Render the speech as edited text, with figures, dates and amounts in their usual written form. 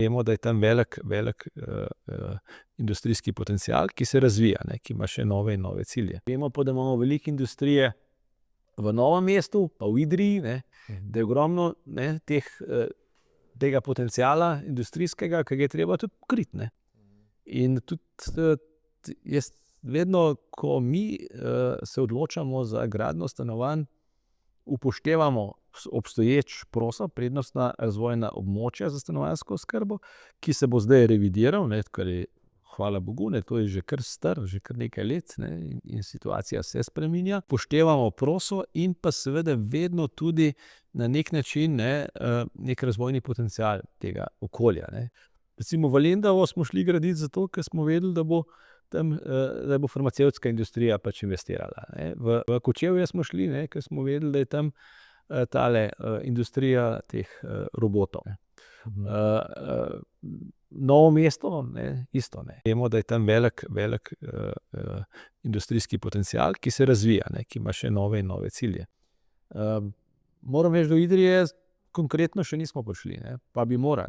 Vemo, da je tam velik industrijski potencial, ki se razvija, ki ima še nove in nove cilje. Vemo pa, da imamo veliko industrije v Novem mestu, pa v Idriji, da je ogromno, tega potenciala industrijskega, ki ga je treba tudi pokriti, In tudi jaz vedno, ko mi se odločamo za gradnjo stanovanj, upoštevamo obstoječ prostor, prednostna razvojna območja za stanovanjsko oskrbo, ki se bo zdaj revidiral, kar je, hvala bogu, to je že kar star, že kar nekaj let, in situacija se spreminja. Upoštevamo proso in pa seveda vedno tudi na neki način, neki razvojni potencial tega okolja, Recimo v Lendavo smo šli graditi zato, ker smo vedeli, da bo tam, da bo farmacevtska industrija pač investirala, V Kočevje smo šli, ker smo vedeli, da je tam tale industrija teh robotov. Novo mesto, isto, Vemo, da je tam velik industrijski potencial, ki se razvija, ki ima še nove in nove cilje. Moram reči, do Idrije konkretno še nismo prišli, pa bi morali.